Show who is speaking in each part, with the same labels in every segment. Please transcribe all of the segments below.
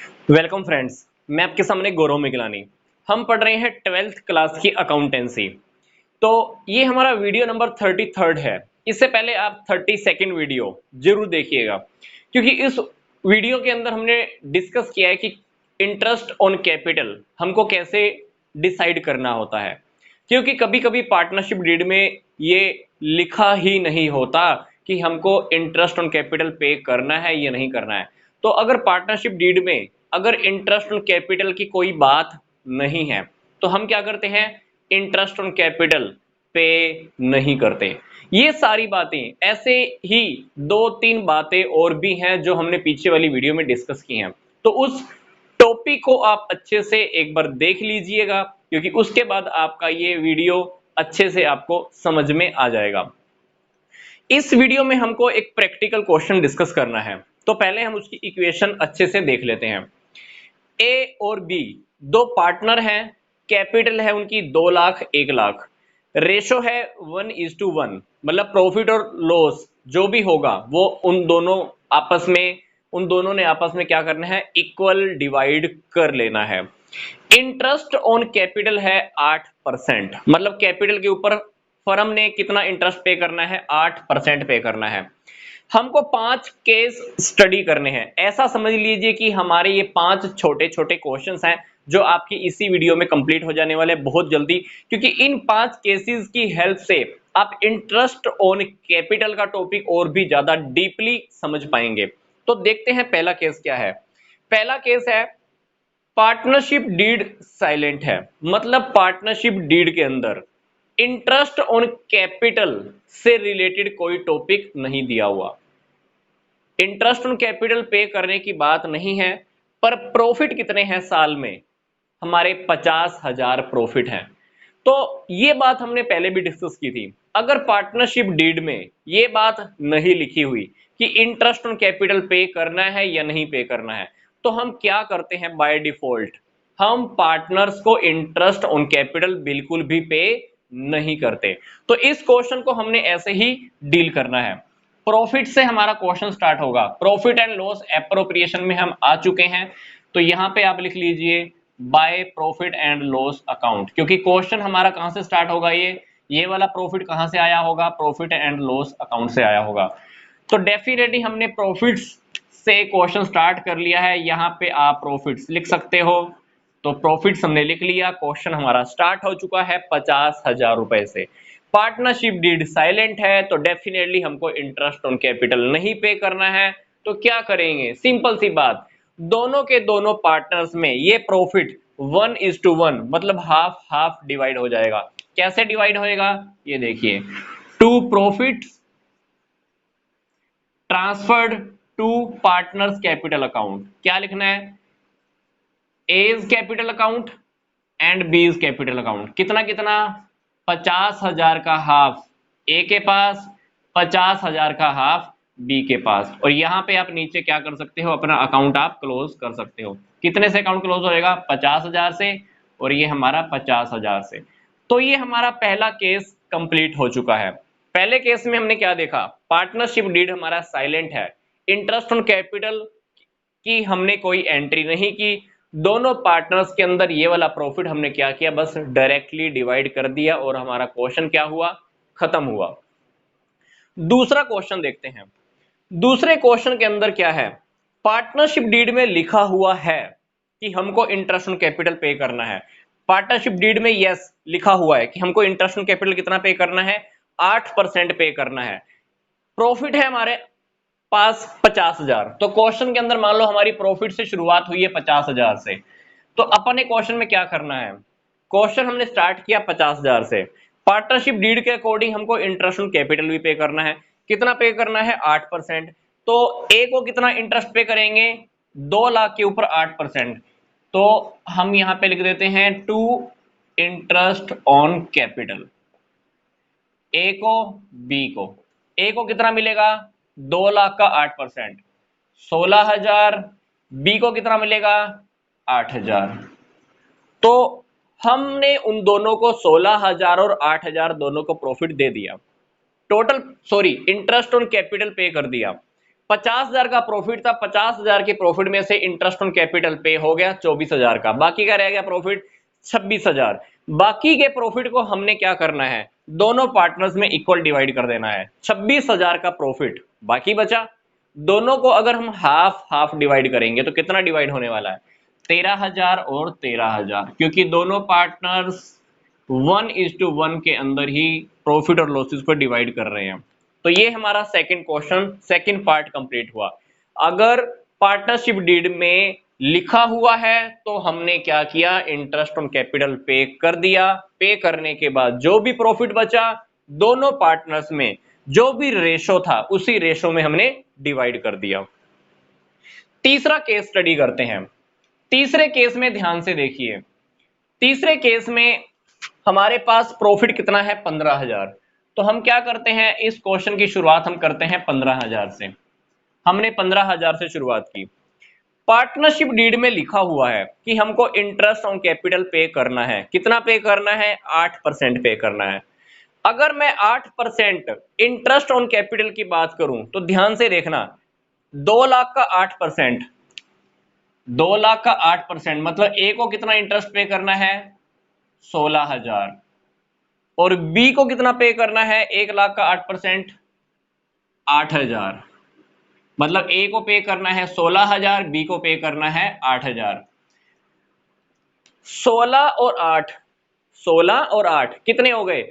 Speaker 1: Welcome friends. मैं आपके सामने गौरव मिगलानी। हम पढ़ रहे हैं 12th क्लास की अकाउंटेंसी। तो ये हमारा वीडियो नंबर 33rd है। इससे पहले आप 32nd वीडियो जरूर देखिएगा, क्योंकि इस वीडियो के अंदर हमने डिस्कस किया है कि इंटरेस्ट ऑन कैपिटल हमको कैसे डिसाइड करना होता है। क्योंकि कभी कभी पार्टनरशिप डीड में ये लिखा ही नहीं होता कि हमको इंटरेस्ट ऑन कैपिटल पे करना है या नहीं करना है। तो अगर पार्टनरशिप डीड में अगर इंटरेस्ट ऑन कैपिटल की कोई बात नहीं है तो हम क्या करते हैं, इंटरेस्ट ऑन कैपिटल पे नहीं करते। ये सारी बातें, ऐसे ही दो तीन बातें और भी हैं जो हमने पीछे वाली वीडियो में डिस्कस की हैं। तो उस टॉपिक को आप अच्छे से एक बार देख लीजिएगा, क्योंकि उसके बाद आपका ये वीडियो अच्छे से आपको समझ में आ जाएगा। इस वीडियो में हमको एक प्रैक्टिकल क्वेश्चन डिस्कस करना है, तो पहले हम उसकी इक्वेशन अच्छे से देख लेते हैं। ए और बी दो पार्टनर हैं, कैपिटल है उनकी 2 लाख 1 लाख, रेशो है 1:1, मतलब प्रॉफिट और लॉस जो भी होगा वो उन दोनों ने आपस में क्या करना है, इक्वल डिवाइड कर लेना है। इंटरेस्ट ऑन कैपिटल है 8%, मतलब कैपिटल के ऊपर फर्म ने कितना इंटरेस्ट पे करना है, 8% पे करना है। हमको 5 केस स्टडी करने हैं। ऐसा समझ लीजिए कि हमारे ये 5 छोटे छोटे क्वेश्चंस हैं जो आपकी इसी वीडियो में कंप्लीट हो जाने वाले बहुत जल्दी, क्योंकि इन 5 केसेस की हेल्प से आप इंटरेस्ट ऑन कैपिटल का टॉपिक और भी ज्यादा डीपली समझ पाएंगे। तो देखते हैं पहला केस क्या है। पहला केस है, पार्टनरशिप डीड साइलेंट है, मतलब पार्टनरशिप डीड के अंदर इंटरेस्ट ऑन कैपिटल से रिलेटेड कोई टॉपिक नहीं दिया हुआ। इंटरेस्ट ऑन कैपिटल पे करने की बात नहीं है, पर प्रॉफिट कितने हैं साल में, हमारे 50,000 प्रॉफिट हैं। तो ये बात हमने पहले भी डिस्कस की थी। अगर पार्टनरशिप डीड में ये बात नहीं लिखी हुई कि इंटरेस्ट ऑन कैपिटल पे करना है या नहीं पे करना है, तो हम क्या करते हैं, बाय डिफॉल्ट हम पार्टनर्स को इंटरेस्ट ऑन कैपिटल बिल्कुल भी पे नहीं करते। तो इस क्वेश्चन को हमने ऐसे ही डील करना है। प्रॉफिट से हमारा क्वेश्चन स्टार्ट होगा। प्रॉफिट एंड लॉस एप्रोप्रिएशन में हम आ चुके हैं, तो यहां पे आप लिख लीजिए by profit and loss account, क्योंकि क्वेश्चन हमारा कहां से स्टार्ट होगा, ये वाला प्रॉफिट कहां से आया होगा, प्रॉफिट एंड लॉस अकाउंट से आया होगा। तो डेफिनेटली हमने प्रॉफिट्स से क्वेश्चन स्टार्ट कर लिया है। यहां पे आप प्रॉफिट्स लिख सकते हो। तो प्रॉफिट्स हमने लिख लिया, क्वेश्चन हमारा स्टार्ट हो चुका है 50,000 रुपए से। पार्टनरशिप डीड साइलेंट है, तो डेफिनेटली हमको इंटरेस्ट ऑन कैपिटल नहीं पे करना है। तो क्या करेंगे, सिंपल सी बात, दोनों के दोनों पार्टनर्स में ये प्रॉफिट 1:1, मतलब हाफ हाफ डिवाइड हो जाएगा। कैसे डिवाइड होएगा, ये देखिए, to profit transferred to partners capital account. क्या लिखना है, A's capital account and B's capital account. कितना कितना, 50,000 का हाफ ए के पास, 50,000 का हाफ बी के पास। और यहां पे आप नीचे क्या कर सकते हो, अपना अकाउंट आप क्लोज कर सकते हो। कितने से अकाउंट क्लोज होएगा, 50,000 से, और ये हमारा 50,000 से। तो ये हमारा पहला केस कंप्लीट हो चुका है। पहले केस में हमने क्या देखा, पार्टनरशिप डीड हमारा साइलेंट है, इंटरेस्ट ऑन कैपिटल की हमने कोई एंट्री नहीं की। दोनों पार्टनर्स के अंदर ये वाला प्रॉफिट हमने क्या किया, बस डायरेक्टली डिवाइड कर दिया और हमारा क्वेश्चन क्या हुआ, खत्म हुआ। दूसरा क्वेश्चन देखते हैं। दूसरे क्वेश्चन के अंदर क्या है, पार्टनरशिप डीड में लिखा हुआ है कि हमको इंटरेस्ट ऑन कैपिटल पे करना है। पार्टनरशिप डीड में यस लिखा हुआ है कि हमको इंटरेस्ट ऑन कैपिटल कितना पे करना है, 8% पे करना है। प्रॉफिट है हमारे पास 50,000। तो क्वेश्चन के अंदर मान लो हमारी प्रॉफिट से शुरुआत हुई है 50,000 से, तो अपन ने क्वेश्चन में क्या करना है, क्वेश्चन हमने स्टार्ट किया 50,000 से। पार्टनरशिप डीड के अकॉर्डिंग हमको इंटरेस्ट ऑन कैपिटल भी पे करना है। कितना पे करना है, 8%। तो ए को कितना इंटरेस्ट पे करेंगे, 2 लाख के ऊपर 8%। तो हम यहां पे लिख देते हैं टू इंटरेस्ट ऑन कैपिटल, ए को बी को। ए को कितना मिलेगा, 2 लाख का 8%, 16,000। बी को कितना मिलेगा, 8,000। तो हमने उन दोनों को 16,000 और 8,000 दोनों को प्रॉफिट दे दिया, total sorry interest on capital पे कर दिया। 50,000 का प्रॉफिट था, 50,000 के प्रॉफिट में से इंटरेस्ट ऑन कैपिटल पे हो गया 24,000 का, बाकी का रह गया प्रॉफिट 26,000। बाकी के प्रॉफिट को हमने क्या करना है, दोनों पार्टनर्स में इक्वल डिवाइड कर देना है। 26,000 का प्रॉफिट बाकी बचा, दोनों को अगर हम हाफ हाफ डिवाइड करेंगे तो कितना डिवाइड होने वाला है, 13,000 और 13,000, क्योंकि दोनों पार्टनर्स 1:1 के अंदर ही प्रॉफिट और लॉसेस को डिवाइड कर रहे हैं। तो ये हमारा second question, second part complete हुआ। अगर पार्टनरशिप डीड में लिखा हुआ है तो हमने क्या किया, इंटरेस्ट ऑन कैपिटल पे कर दिया। पे करने के बाद जो भी प्रॉफिट बचा दोनों पार्टनर्स में जो भी रेशो था उसी रेशो में हमने डिवाइड कर दिया। तीसरा केस स्टडी करते हैं। तीसरे केस में ध्यान से देखिए, तीसरे केस में हमारे पास प्रॉफिट कितना है, 15,000। तो हम क्या करते हैं, इस क्वेश्चन की शुरुआत हम करते हैं 15,000 से। हमने 15,000 से शुरुआत की। पार्टनरशिप डीड में लिखा हुआ है कि हमको इंटरेस्ट ऑन कैपिटल पे करना है। कितना पे करना है, 8% पे करना है। अगर मैं 8% इंटरेस्ट ऑन कैपिटल की बात करूं तो ध्यान से देखना, 2 लाख का 8%, 2 लाख का 8% मतलब ए को कितना इंटरेस्ट पे करना है, 16,000, और बी को कितना पे करना है, 1 लाख का 8%, 8,000। मतलब ए को पे करना है 16,000, बी को पे करना है 8,000। 16 और 8, 16 और 8 कितने हो गए,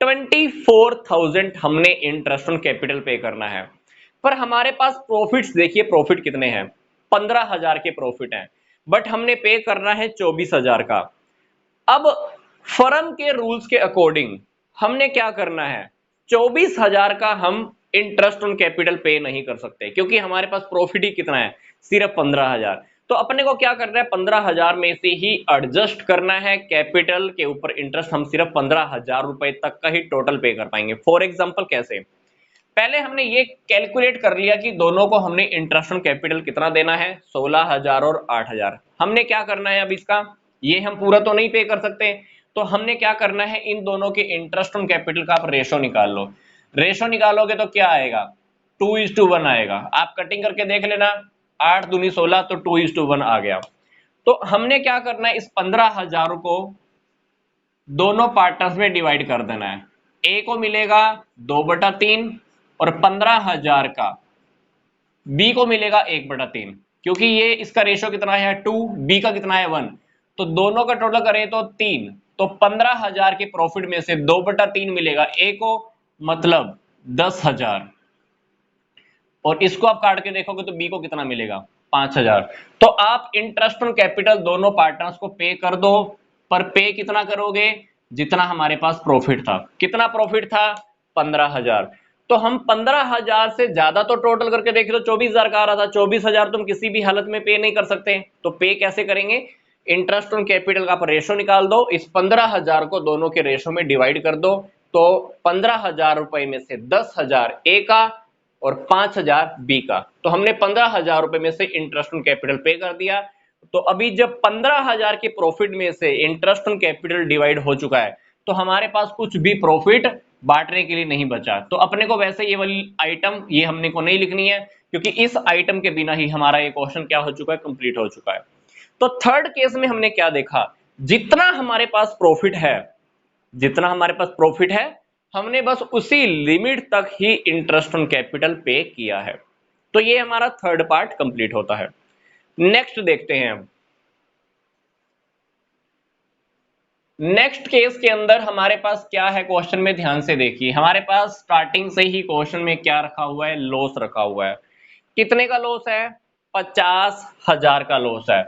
Speaker 1: 24,000 हमने इंटरेस्ट ऑन कैपिटल पे करना है। पर हमारे पास प्रॉफिट्स देखिए, प्रॉफिट कितने हैं, 15,000 के प्रॉफिट हैं, बट हमने पे करना है 24,000 का। अब फर्म के रूल्स के अकॉर्डिंग हमने क्या करना है, 24,000 का हम इंटरेस्ट ऑन कैपिटल पे नहीं कर सकते, क्योंकि हमारे पास प्रॉफिट ही कितना है, सिर्फ 15,000। तो अपने को क्या करना है, 15,000 में से ही एडजस्ट करना है, कैपिटल के ऊपर इंटरेस्ट हम सिर्फ 15,000 रुपए तक का ही टोटल पे कर पाएंगे। फॉर एग्जांपल कैसे, पहले हमने ये कैलकुलेट कर लिया कि दोनों को हमने इंटरेस्ट ऑन कैपिटल कितना देना है, 16,000 और 8,000। हमने क्या करना है, अब इसका ये हम पूरा तो नहीं पे कर सकते, तो हमने क्या करना है, इन दोनों के इंटरेस्ट ऑन कैपिटल का आप रेशो निकाल लो। रेशो निकालोगे तो क्या आएगा, 2:1 आएगा। आप कटिंग करके देख लेना, 8 दूनी 16, तो 2:1 आ गया। तो हमने क्या करना है, इस 15,000 को दोनों पार्टनर्स में डिवाइड कर देना है। ए को मिलेगा 2/3 और 15,000 का बी को मिलेगा 1/3, क्योंकि ये इसका रेशो कितना है 2, बी का कितना है 1, तो दोनों का टोटल करें तो 3। तो 15,000 के प्रॉफिट में से 2/3 मिलेगा ए को, मतलब 10,000, और इसको आप काट के देखोगे तो बी को कितना मिलेगा, 5,000। तो आप इंटरेस्ट ऑन कैपिटल दोनों पार्टनर्स को पे कर दो, पर पे कितना करोगे, जितना हमारे पास प्रॉफिट था। कितना प्रॉफिट था, 15,000। तो हम 15,000 से ज्यादा तो टोटल करके देख लो 24,000 का आ रहा था, 24,000 तुम किसी भी हालत में पे नहीं कर सकते, तो पे कैसे करेंगे, इंटरेस्ट ऑन कैपिटल का आप रेशो निकाल दो, इस 15,000 को दोनों के रेशो में डिवाइड कर दो, तो 15,000 रुपए में से 10,000 ए का और 5,000 बी का। तो हमने 15,000 रुपए में से इंटरेस्ट ऑन कैपिटल पे कर दिया। तो अभी जब 15,000 के प्रॉफिट में से इंटरेस्ट ऑन कैपिटल डिवाइड हो चुका है, तो हमारे पास कुछ भी प्रॉफिट बांटने के लिए नहीं बचा। तो अपने को वैसे ये वाली आइटम ये हमने को नहीं लिखनी है, क्योंकि इस आइटम के बिना ही हमारा ये क्वेश्चन क्या हो चुका है, कंप्लीट हो चुका है। तो थर्ड केस में हमने क्या देखा, जितना हमारे पास प्रॉफिट है, जितना हमारे पास प्रॉफिट है, हमने बस उसी लिमिट तक ही इंटरेस्ट ऑन कैपिटल पे किया है। तो ये हमारा थर्ड पार्ट कंप्लीट होता है। नेक्स्ट देखते हैं हम। नेक्स्ट केस के अंदर हमारे पास क्या है, क्वेश्चन में ध्यान से देखिए, हमारे पास स्टार्टिंग से ही क्वेश्चन में क्या रखा हुआ है, लॉस रखा हुआ है। कितने का लॉस है, 50,000 का लॉस है।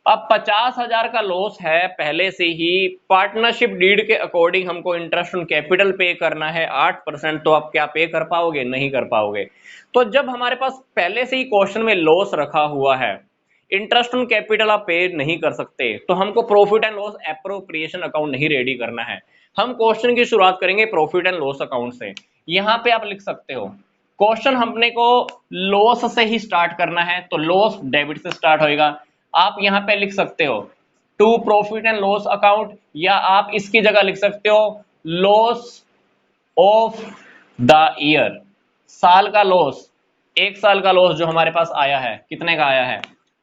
Speaker 1: अब 50,000 का लॉस है, पहले से ही पार्टनरशिप डीड के अकॉर्डिंग हमको इंटरेस्ट ऑन कैपिटल पे करना है 8%, तो आप क्या पे कर पाओगे, नहीं कर पाओगे। तो जब हमारे पास पहले से ही क्वेश्चन में लॉस रखा हुआ है, इंटरेस्ट ऑन कैपिटल आप पे नहीं कर सकते, तो हमको profit and loss appropriation account नहीं रेडी करना है। हम क्वेश्चन की शुरुआत करेंगे प्रॉफिट एंड लॉस अकाउंट से। यहां पे आप लिख सकते हो, क्वेश्चन हमने को लॉस से ही स्टार्ट करना है, तो लॉस डेबिट से स्टार्ट होएगा। आप यहां पे लिख सकते हो to profit and loss account, या आप इसकी जगह लिख सकते हो लॉस ऑफ द ईयर, साल का लॉस एक साल का लॉस जो हमारे पास आया है कितने का आया है,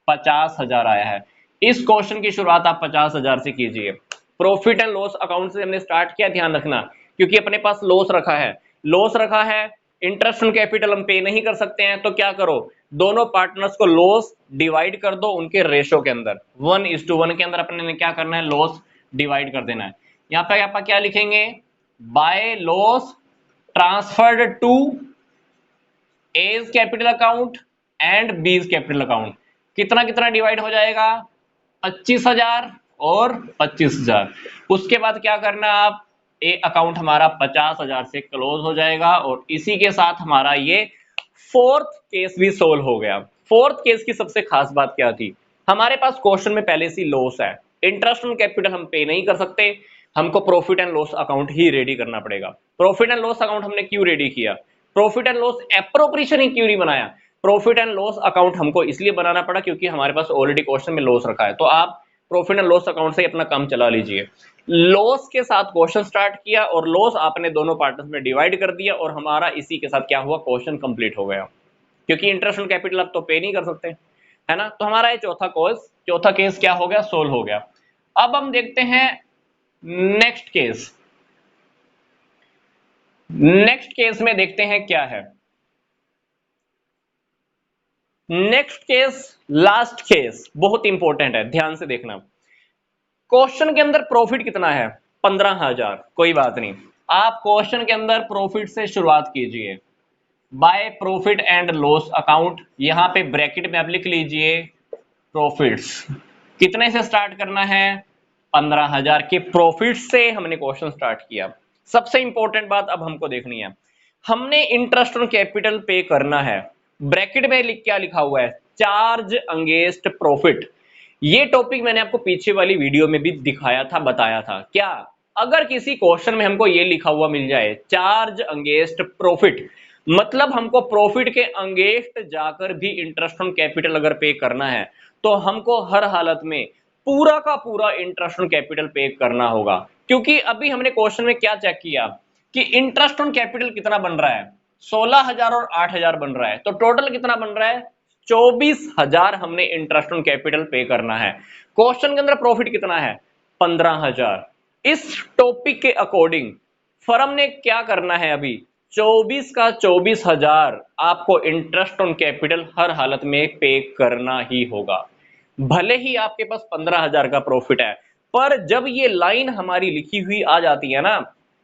Speaker 1: 50,000 आया है। इस क्वेश्चन की शुरुआत आप 50,000 से कीजिए। प्रॉफिट एंड लॉस अकाउंट से हमने स्टार्ट किया, ध्यान रखना, क्योंकि अपने पास लॉस रखा है, इंटरेस्ट ऑन कैपिटल हम पे नहीं कर सकते हैं, तो क्या करो, दोनों पार्टनर्स को लॉस डिवाइड कर दो उनके रेशो के अंदर, 1:1 के अंदर अपने ने क्या करना है, लॉस डिवाइड कर देना है। यहाँ पे आप क्या लिखेंगे, by loss transferred to A's capital account and B's capital account, कितना कितना डिवाइड हो जाएगा, 25,000 और 25,000। उसके बाद क्या करना है आप, ए अकाउंट हमारा 50,000 से क्लोज हो जाएगा, और इसी के साथ हमारा ये फोर्थ केस भी सोल्व हो गया। फोर्थ केस की सबसे खास बात क्या थी, हमारे पास क्वेश्चन में पहले से लॉस है, इंटरेस्ट ऑन कैपिटल हम पे नहीं कर सकते, हमको profit and loss account he ready करना पड़ेगा। प्रॉफिट एंड लॉस अकाउंट हमने क्यों रेडी किया, प्रॉफिट एंड लॉस एप्रोप्रिएशन ही क्यों नहीं बनाया, प्रॉफिट एंड लॉस अकाउंट हमको इसलिए बनाना पड़ा क्योंकि हमारे पास ऑलरेडी क्वेश्चन में लॉस रखा है। तो आप प्रॉफिट एंड लॉस अकाउंट से अपना काम चला लीजिए। लॉस के साथ क्वेश्चन स्टार्ट किया और लॉस आपने दोनों पार्टनर्स में डिवाइड कर दिया, और हमारा इसी के साथ क्या हुआ, क्वेश्चन कंप्लीट हो गया, क्योंकि इंटरेस्ट ऑन कैपिटल आप तो पे नहीं कर सकते, है ना। तो हमारा ये चौथा केस क्या हो गया, सोल्व हो गया। अब हम देखते हैं नेक्स्ट केस। नेक्स्ट केस में देखते हैं क्या है, नेक्स्ट केस, लास्ट केस बहुत इंपॉर्टेंट है, ध्यान से देखना। क्वेश्चन के अंदर प्रॉफिट कितना है, 15,000, कोई बात नहीं, आप क्वेश्चन के अंदर प्रॉफिट से शुरुआत कीजिए, by profit and loss account, यहां पे ब्रैकेट में आप लिख लीजिए प्रॉफिट्स, कितने से स्टार्ट करना है, 15,000 के प्रॉफिट से हमने क्वेश्चन स्टार्ट किया। सबसे इंपॉर्टेंट बात अब हमको देखनी है, हमने इंटरेस्ट ऑन कैपिटल पे करना है, ब्रैकेट में क्या लिखा हुआ है, चार्ज अगेंस्ट प्रॉफिट। ये टॉपिक मैंने आपको पीछे वाली वीडियो में भी दिखाया था, बताया था क्या, अगर किसी क्वेश्चन में हमको ये लिखा हुआ मिल जाए चार्ज अगेंस्ट प्रॉफिट, मतलब हमको प्रॉफिट के अगेंस्ट जाकर भी इंटरेस्ट ऑन कैपिटल अगर पे करना है, तो हमको हर हालत में पूरा का पूरा इंटरेस्ट ऑन कैपिटल पे करना होगा। क्योंकि अभी हमने क्वेश्चन में क्या चेक किया कि इंटरेस्ट ऑन कैपिटल कितना बन रहा है, 16,000 और 8,000 बन रहा है, तो टोटल कितना बन रहा है, 24,000 हमने इंटरेस्ट ऑन कैपिटल पे करना है। क्वेश्चन के अंदर प्रॉफिट कितना है, 15,000। इस टॉपिक के अकॉर्डिंग फर्म ने क्या करना है, अभी 24 का 24,000 आपको इंटरेस्ट ऑन कैपिटल हर हालत में पे करना ही होगा, भले ही आपके पास 15,000 का प्रॉफिट है। पर जब ये लाइन हमारी लिखी हुई आ जाती है ना,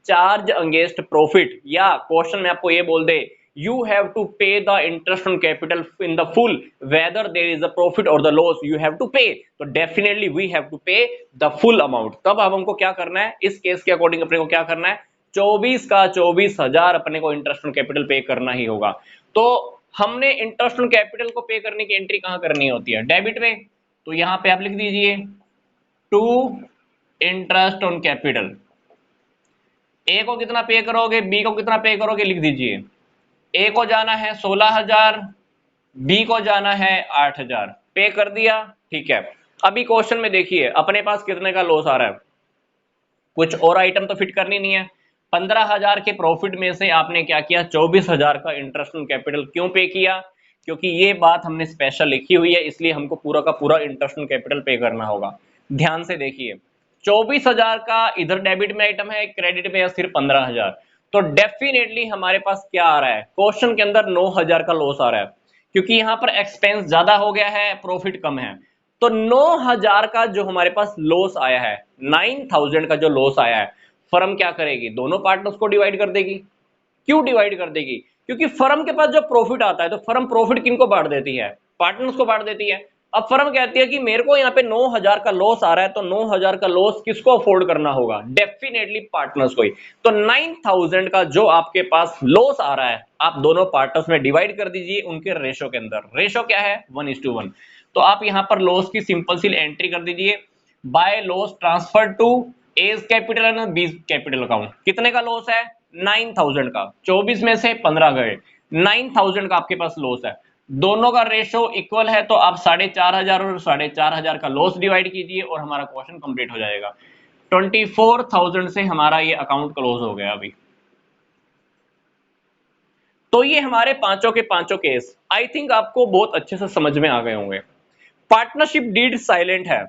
Speaker 1: चार्ज अगेंस्ट प्रॉफिट, या क्वेश्चन में आपको ये बोल दे you have to pay the interest on capital in the full whether there is a profit और the loss you have to pay, तो definitely we have to pay the full amount. तब अब हमको क्या करना है, इस केस के अकॉर्डिंग अपने को क्या करना है, 24 का 24,000 अपने को इंटरेस्ट ऑन कैपिटल पे करना ही होगा। तो हमने इंटरेस्ट ऑन कैपिटल को पे करने की एंट्री कहां करनी होती है, डेबिट में, तो यहां पे आप लिख दीजिए टू इंटरेस्ट ऑन कैपिटल, ए को कितना पे करोगे, बी को कितना पे करोगे, लिख दीजिए, ए को जाना है 16,000, बी को जाना है 8,000, पे कर दिया, ठीक है। अभी क्वेश्चन में देखिए अपने पास कितने का लॉस आ रहा है, कुछ और आइटम तो फिट करनी नहीं है, 15,000 के प्रॉफिट में से आपने क्या किया, 24,000 का इंटरेस्ट ऑन कैपिटल क्यों पे किया, क्योंकि ये बात हमने स्पेशल लिखी हुई है, इसलिए हमको पूरा का पूरा इंटरेस्ट ऑन कैपिटल पे करना होगा। ध्यान से देखिए 24,000 का इधर डेबिट में आइटम है, क्रेडिट में है सिर्फ 15,000, तो डेफिनेटली हमारे पास क्या आ रहा है, क्वेश्चन के अंदर 9,000 का लॉस आ रहा है, क्योंकि यहां पर एक्सपेंस ज्यादा हो गया है, प्रॉफिट कम है। तो 9,000 का जो हमारे पास लॉस आया है, 9,000 का जो लॉस आया है, फर्म क्या करेगी, दोनों पार्टनर्स को डिवाइड कर देगी। क्यों डिवाइड कर देगी, क्योंकि फर्म के पास जब प्रॉफिट आता है तो फर्म प्रॉफिट किनको बांट देती है, पार्टनर्स को बांट देती है। अब फर्म कहती है कि मेरे को यहाँ पे 9,000 का लॉस आ रहा है, तो 9,000 का लॉस किसको अफोर्ड करना होगा, डेफिनेटली पार्टनर्स को ही। तो 9,000 का जो आपके पास लॉस आ रहा है, आप दोनों पार्टनर्स में डिवाइड कर दीजिए उनके रेशो के अंदर, रेशो क्या है 1:1। तो आप यहां पर लॉस की सिंपल सी एंट्री कर दीजिए, by loss transfer to A's capital and B capital account, कितने का लॉस है, 9,000 का, 24 में से 15 गए, 9,000 का आपके पास लॉस है, दोनों का रेशो इक्वल है, तो आप 4,500 और 4,500 का लॉस डिवाइड कीजिए और हमारा क्वेश्चन कंप्लीट हो जाएगा। 24,000 से हमारा ये अकाउंट क्लोज हो गया। अभी तो ये हमारे पांचों के पांचों केस आई थिंक आपको बहुत अच्छे से समझ में आ गए होंगे। पार्टनरशिप डीड साइलेंट है,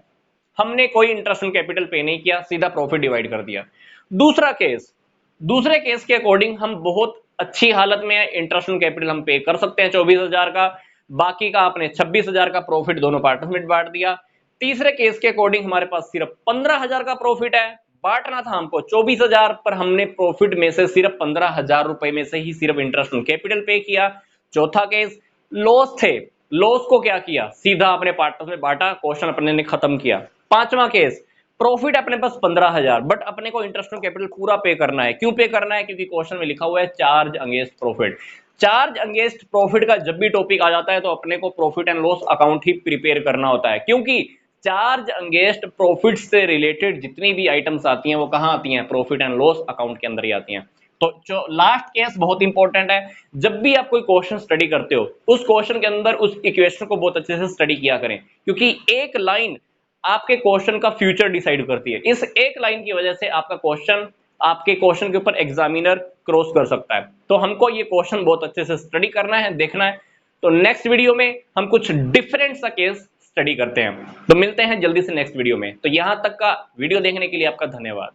Speaker 1: हमने कोई इंटरेस्ट ऑन कैपिटल पे नहीं किया, सीधा प्रॉफिट डिवाइड कर दिया। दूसरा केस, दूसरे केस के अकॉर्डिंग हम बहुत अच्छी हालत में है, इंटरेस्ट ऑन कैपिटल हम पे कर सकते हैं 24,000 का, बाकी का आपने 26,000 का प्रॉफिट दोनों पार्टनर्स में बांट दिया। तीसरे केस के अकॉर्डिंग हमारे पास सिर्फ 15,000 का प्रॉफिट है, बांटना था हमको 24,000 पर, हमने प्रॉफिट में से सिर्फ 15,000 रुपए में से ही सिर्फ इंटरेस्ट ऑन कैपिटल पे किया। चौथा केस, लॉस थे, लॉस को क्या किया, सीधा अपने पार्टनर्स में बांटा, क्वेश्चन अपने ने खत्म किया। पांचवा केस, प्रॉफिट अपने पास 15,000 बट अपने को इंटरेस्ट ऑन कैपिटल पूरा पे करना है। क्यों पे करना है? क्योंकि क्वेश्चन में लिखा हुआ है charge against profit. Charge against profit का जब भी टॉपिक आ जाता है तो अपने को profit and loss account he prepare करना होता है, क्योंकि चार्ज अगेंस्ट प्रॉफिट से रिलेटेड जितनी भी आइटम्स आती हैं वो कहां आती हैं? प्रॉफिट एंड लॉस अकाउंट के अंदर ही आती हैं। तो जो लास्ट केस बहुत इंपॉर्टेंट है, जब भी आप कोई क्वेश्चन स्टडी करते हो उस क्वेश्चन के अंदर उस इक्वेशन को बहुत अच्छे से स्टडी किया करें, क्योंकि एक लाइन आपके क्वेश्चन का फ्यूचर डिसाइड करती है। इस एक लाइन की वजह से आपका क्वेश्चन, आपके क्वेश्चन के ऊपर एग्जामिनर क्रॉस कर सकता है। तो हमको ये क्वेश्चन बहुत अच्छे से स्टडी करना है, देखना है। तो नेक्स्ट वीडियो में हम कुछ डिफरेंट सा केस स्टडी करते हैं। तो मिलते हैं जल्दी से नेक्स्ट वीडियो में। तो यहां तक का वीडियो देखने के लिए आपका धन्यवाद।